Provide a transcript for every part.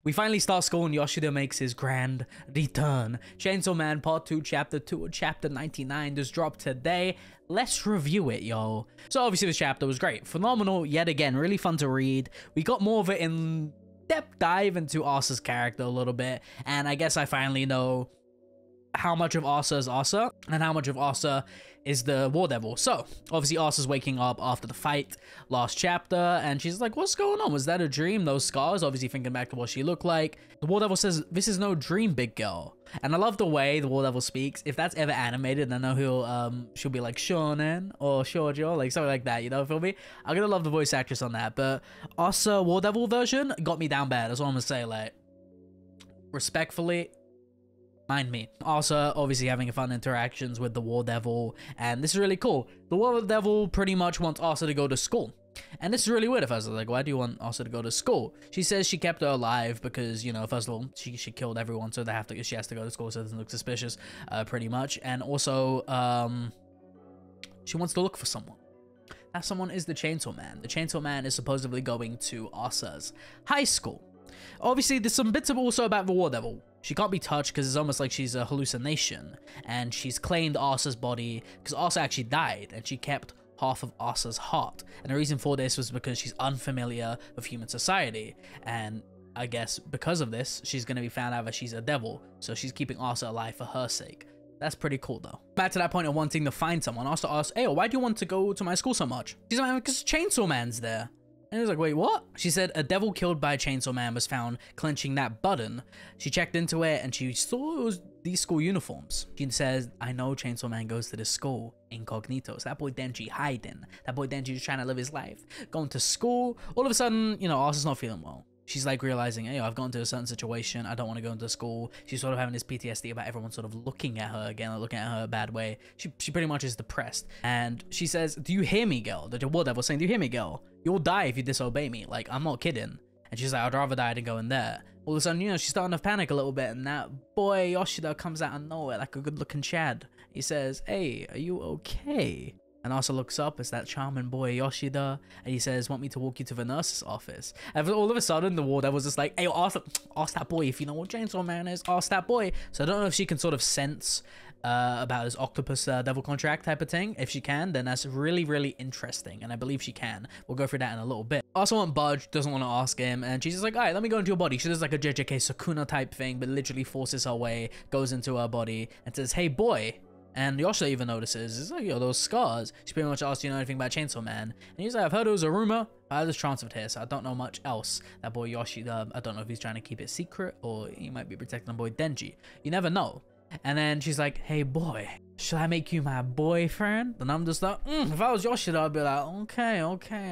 We finally start school and Yoshida makes his grand return. Chainsaw Man Part 2, Chapter 2, Chapter 99 just dropped today. Let's review it, yo. So obviously this chapter was great. Phenomenal, yet again, really fun to read. We got more of it in depth dive into Asa's character a little bit. And I guess I finally know how much of Asa is Asa and how much of Asa is the War Devil. So obviously Asa's waking up after the fight last chapter and she's like, what's going on? Was that a dream? Those scars? Obviously thinking back to what she looked like. The War Devil says, this is no dream, big girl. And I love the way the War Devil speaks. If that's ever animated, I know she'll be like shonen or shoujo, like something like that, you know, feel me? I'm gonna love the voice actress on that. But Asa War Devil version got me down bad. That's what I'm gonna say. Like, respectfully, mind me. Also, obviously having fun interactions with the War Devil, and this is really cool. The War Devil pretty much wants Asa to go to school. And this is really weird. If I was like, why do you want Asa to go to school? She says she kept her alive because, you know, first of all, she killed everyone, so she has to go to school so it doesn't look suspicious, pretty much. And also, she wants to look for someone. That someone is the Chainsaw Man. The Chainsaw Man is supposedly going to Asa's high school. Obviously, there's some bits of also about the War Devil. She can't be touched because it's almost like she's a hallucination. And she's claimed Asa's body because Asa actually died and she kept half of Asa's heart. And the reason for this was because she's unfamiliar with human society. And I guess because of this, she's going to be found out that she's a devil. So she's keeping Asa alive for her sake. That's pretty cool though. Back to that point of wanting to find someone. Asa asks, hey, why do you want to go to my school so much? She's like, because Chainsaw Man's there. And he was like, wait, what? She said a devil killed by a Chainsaw Man was found clenching that button. She checked into it and she saw it was these school uniforms. She says, I know Chainsaw Man goes to this school incognito. So that boy Denji hiding. That boy Denji just trying to live his life. Going to school. All of a sudden, you know, Asa's not feeling well. She's like realizing, hey, I've gone to a certain situation. I don't want to go into school. She's sort of having this PTSD about everyone sort of looking at her again, or looking at her a bad way. She pretty much is depressed. And she says, do you hear me, girl? The War Devil saying, do you hear me, girl? You'll die if you disobey me. Like, I'm not kidding. And she's like, I'd rather die than go in there. All of a sudden, you know, she's starting to panic a little bit. And that boy, Yoshida, comes out of nowhere like a good-looking Chad. He says, hey, are you okay? And Asa looks up, it's that charming boy Yoshida, and he says, want me to walk you to the nurse's office? And all of a sudden, the War Devil was just like, hey, ask that boy if you know what Chainsaw Man is, ask that boy. So I don't know if she can sort of sense about this octopus devil contract type of thing. If she can, then that's really, really interesting, and I believe she can. We'll go through that in a little bit. Asa won't budge, doesn't want to ask him, and she's just like, all right, let me go into your body. She does like a JJK Sakuna type thing, but literally forces her way, goes into her body, and says, hey, boy. And Yoshida even notices, it's like, yo, those scars. She pretty much asks, you know anything about Chainsaw Man? And he's like, I've heard it was a rumor, but I was transferred here, so I don't know much else. That boy Yoshida, I don't know if he's trying to keep it secret, or he might be protecting the boy Denji. You never know. And then she's like, hey, boy, should I make you my boyfriend? And I'm just like, if I was Yoshida, I'd be like, okay,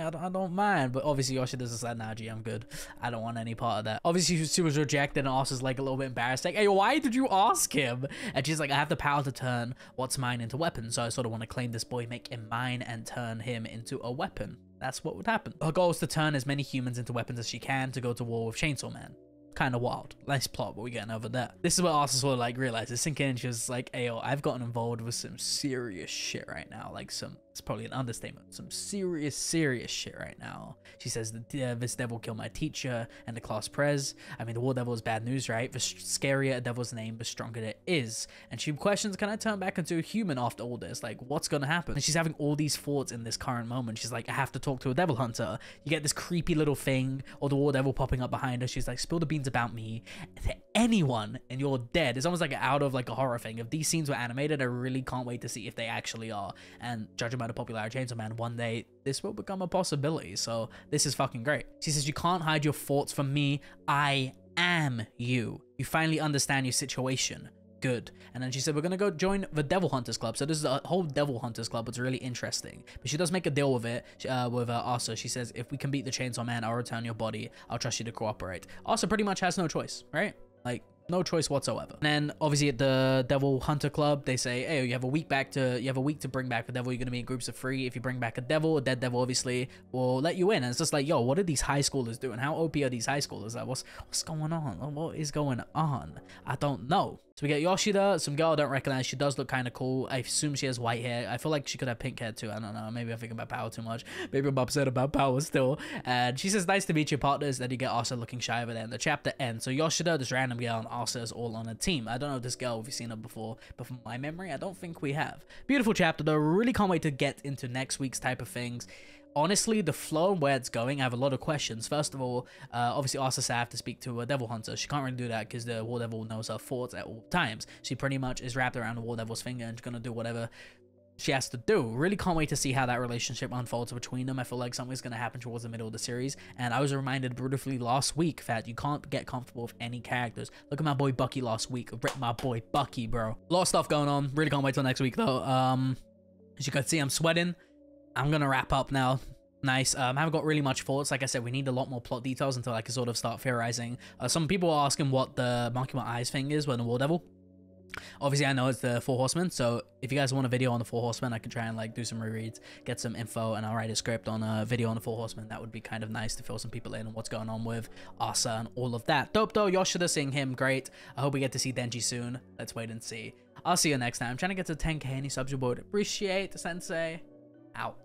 I don't mind. But obviously Yoshida's just like, nah, G, I'm good. I don't want any part of that. Obviously she was rejected and Asa's like a little bit embarrassed. Like, hey, why did you ask him? And she's like, I have the power to turn what's mine into weapons. So I sort of want to claim this boy, make him mine, and turn him into a weapon. That's what would happen. Her goal is to turn as many humans into weapons as she can to go to war with Chainsaw Man. Kind of wild. Nice plot, but we're getting over that. This is what Asa sort of like realizes. Sinking in, she was like, ayo, I've gotten involved with some serious shit right now. Like it's probably an understatement. Some serious shit right now. She says, this devil killed my teacher and the class prez. I mean, the War Devil is bad news, right? The scarier a devil's name, the stronger it is. And she questions, can I turn back into a human after all this? Like, what's gonna happen? And she's having all these thoughts in this current moment. She's like, I have to talk to a devil hunter. You get this creepy little thing, or the War Devil popping up behind her. She's like, spill the beans about me to anyone and you're dead. It's almost like out of like a horror thing. If these scenes were animated, I really can't wait to see if they actually are. And judging by the popularity of Chainsaw Man, one day this will become a possibility. So this is fucking great. She says, you can't hide your thoughts from me. I am you. You finally understand your situation. Good. And then she said, we're gonna go join the Devil Hunters Club. So this is a whole Devil Hunters Club. It's really interesting. But she does make a deal with it, with Asa. She says, if we can beat the Chainsaw Man, I'll return your body. I'll trust you to cooperate. Asa pretty much has no choice, right? Like, no choice whatsoever. And then obviously at the Devil Hunter Club, they say, hey, you have a week to bring back the devil. You're gonna be in groups of 3. If you bring back a dead devil, obviously, will let you in. And it's just like, yo, what are these high schoolers doing? How OP are these high schoolers? Like, what's going on? What is going on? I don't know. So we get Yoshida, some girl I don't recognize. She does look kind of cool. I assume she has white hair. I feel like she could have pink hair too. I don't know. Maybe I'm thinking about Power too much. Maybe I'm upset about Power still. And she says, nice to meet you, partners. Then you get Asa looking shy over there. And the chapter ends. So Yoshida, this random girl, and Asa is all on a team. I don't know if this girl, we've seen her before, but from my memory, I don't think we have. Beautiful chapter though. Really can't wait to get into next week's type of things. Honestly, the flow and where it's going, I have a lot of questions. First of all, obviously Asa said I have to speak to a Devil Hunter. She can't really do that because the War Devil knows her thoughts at all times. She pretty much is wrapped around the War Devil's finger and she's gonna do whatever she has to do. Really can't wait to see how that relationship unfolds between them. I feel like something's gonna happen towards the middle of the series. And I was reminded brutally last week that you can't get comfortable with any characters. Look at my boy Bucky last week. Rip my boy Bucky, bro. A lot of stuff going on. Really can't wait till next week though. As you can see, I'm sweating. I'm gonna wrap up now. Nice. I haven't got really much thoughts. Like I said, we need a lot more plot details until I can sort of start theorizing. Some people are asking what the monkey with eyes thing is with the War Devil. Obviously, I know it's the Four Horsemen, so if you guys want a video on the Four Horsemen, I can try and like do some rereads, get some info, and I'll write a script on a video on the Four Horsemen. That would be kind of nice to fill some people in on what's going on with Asa and all of that. Dope though, Yoshida seeing him, great. I hope we get to see Denji soon. Let's wait and see. I'll see you next time. I'm trying to get to 10k. Any subs you would appreciate, Sensei. Out.